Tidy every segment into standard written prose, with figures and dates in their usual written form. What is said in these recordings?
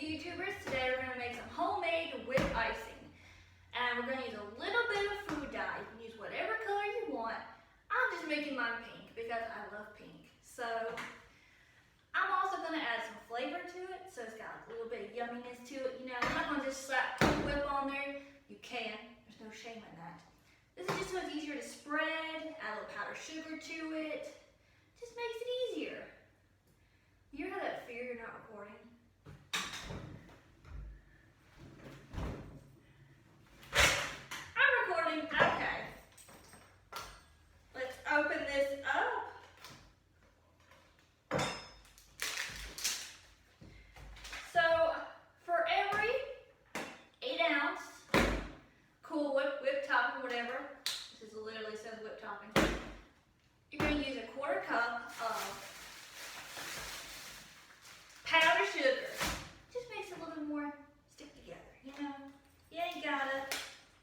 YouTubers. Today we're going to make some homemade whipped icing. And we're going to use a little bit of food dye. You can use whatever color you want. I'm just making mine pink because I love pink. So I'm also going to add some flavor to it. So it's got a little bit of yumminess to it. You know, I'm not going to just slap whip on there. You can. There's no shame in that. This is just so it's easier to spread. Add a little powdered sugar to it. Just makes it easier. You ever have that fear you're not recording? I'm recording. Okay. Let's open this up. So, for every 8-ounce Cool Whip topping, whatever, this is literally says whip topping, you're going to use a 1/4 cup of powdered sugar. Just makes it a little bit more stick together, you know? You ain't gotta.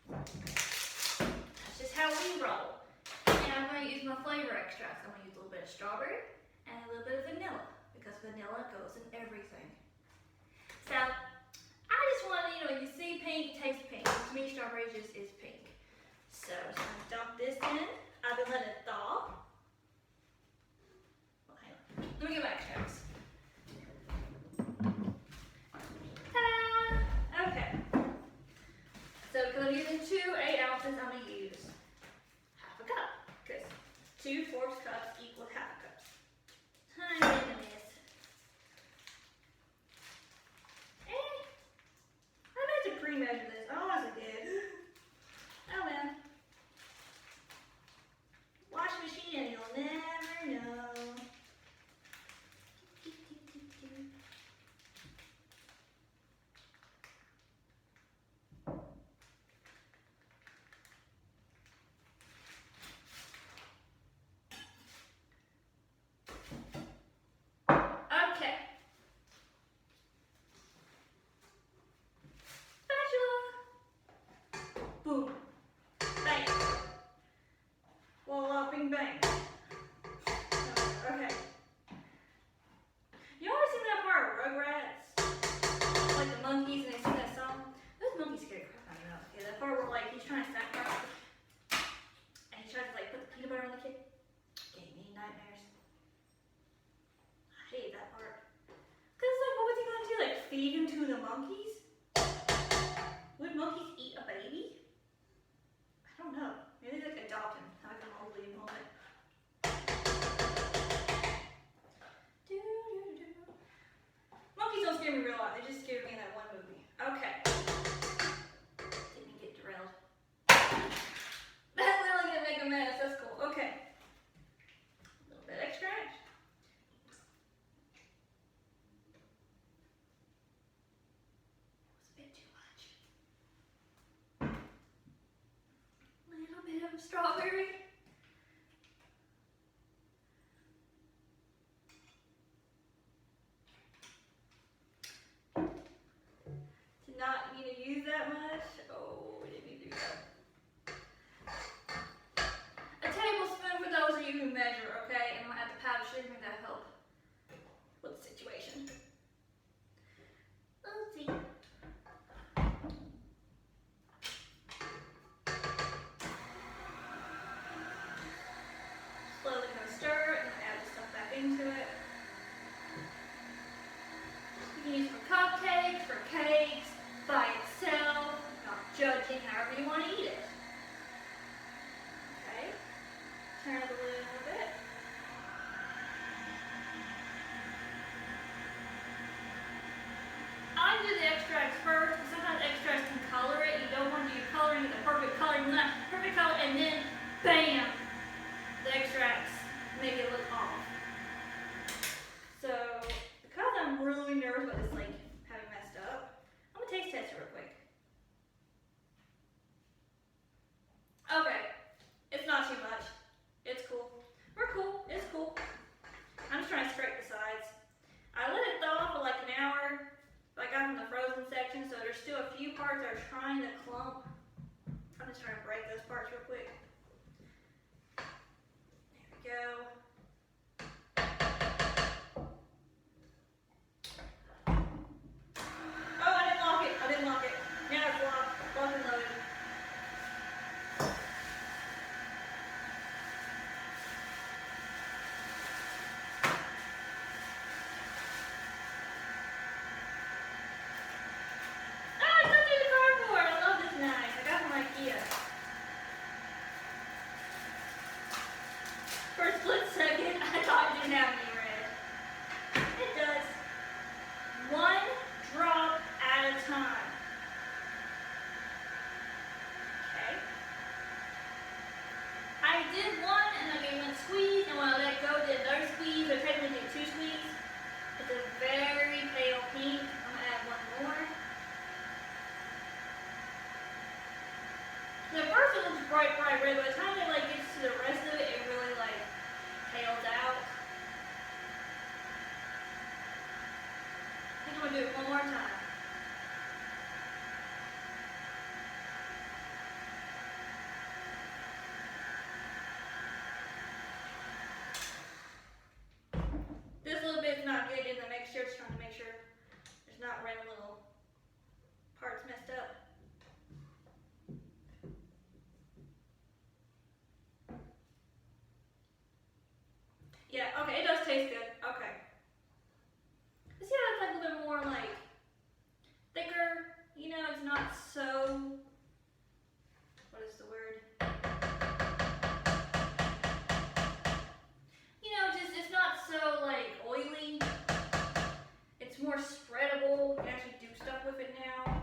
That's just how we roll. And I'm going to use my flavor extracts. I'm going to use a little bit of strawberry and a little bit of vanilla because vanilla goes in everything. So, I just want to, you see pink, taste pink. To me, strawberry just is pink. So, I'm just going to dump this in. I've been letting it thaw. Well, hang on. Let me get my extracts. Ta-da! Okay. So, because I'm using 2 8-ounces, I'm going to use half a cup. Because 2 4 cups equals half a cup. Tiny bit of this. I meant to pre-measure this. Oh, that's a good. Oh, well. Wash machine, you'll never know. Okay. Spatula. Boom. Bang. Voila, bing, bang. Okay. You ever seen that part of Rugrats? Like the monkeys and they sing that song? Those monkeys scare the crap out of me. Okay, that part where like he's trying to snack her and he tries to like put the peanut butter on the kid. Gave me nightmares. I hate that part. Cause like what was he gonna do? Like feed him to the monkeys? Would monkeys eat a baby? I don't know. Maybe they like adopt him. Have like a mowgli moment. Monkeys don't scare me real life. They just scared me in that one movie. Okay. Didn't get derailed. That's literally gonna make a mess. That's cool. Okay. A little bit extract. That was a bit too much. A little bit of strawberry. Did not need to use that much. Oh, we didn't need to do that. A tablespoon for those of you who measure, okay? And I'm gonna add the powdered sugar, maybe that'll help with the situation. Let's see. Slowly gonna stir it and add the stuff back into it. You can use it for cupcakes, for cakes, by itself, not judging, however you want to eat it. Okay, turn the lid a little bit. I do the extracts first, because sometimes extracts can color it. You don't want to do your coloring, get the perfect color, and then bam, the extracts make it look off. So, because I'm really nervous about this like having messed up, I'm gonna taste test it real quick. Okay, it's not too much. It's cool. We're cool. It's cool. I'm just trying to scrape the sides. I let it thaw for like an hour. I got from the frozen section, so there's still a few parts that are trying to clump. I'm just trying to break those parts real quick. There we go. way. By the time it like gets to the rest of it, it really like tails out. I think I'm gonna do it one more time. This little bit's not good in the mixture. Just trying to make sure there's not random little parts messed up. Yeah, okay, it does taste good. Okay. See how it's like a little bit more like thicker, you know, it's not so, what is the word? You know, just it's not so like oily. It's more spreadable. You can actually do stuff with it now.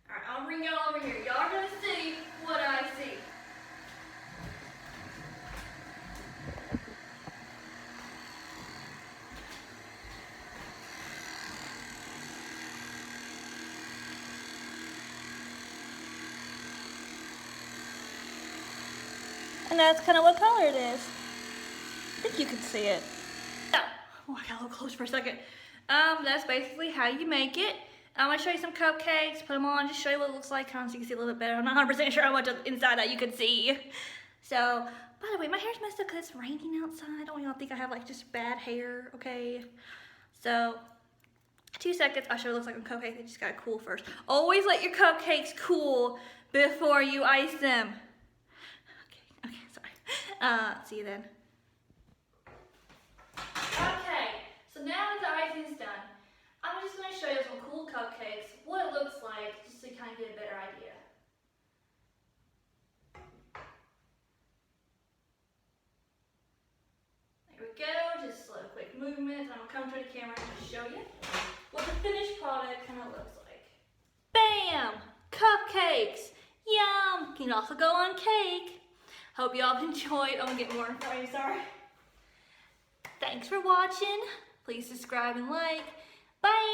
Alright, I'll bring y'all over here. Y'all are gonna see what I see. And that's kind of what color it is. I think you can see it. Oh, I got a little close for a second. That's basically how you make it. I'm gonna show you some cupcakes, put them on, just show you what it looks like, kind of so you can see a little bit better. I'm not 100% sure how much inside that you can see. So, by the way, my hair's messed up because it's raining outside. I don't want y'all to think I have like just bad hair, okay? So, 2 seconds, I'll show you what it looks like on cupcakes. They just gotta cool first. Always let your cupcakes cool before you ice them. Okay, sorry. See you then. Okay, so now that the icing's done, I'm just going to show you some cool cupcakes, what it looks like, just to kind of get a better idea. There we go, just slow, quick movements. I'm going to come to the camera and just show you what the finished product kind of looks like. Bam! Cupcakes! Yum! Can also go on cake. Hope y'all enjoyed. I'm going to get more for you, sorry. Thanks for watching. Please subscribe and like. Bye!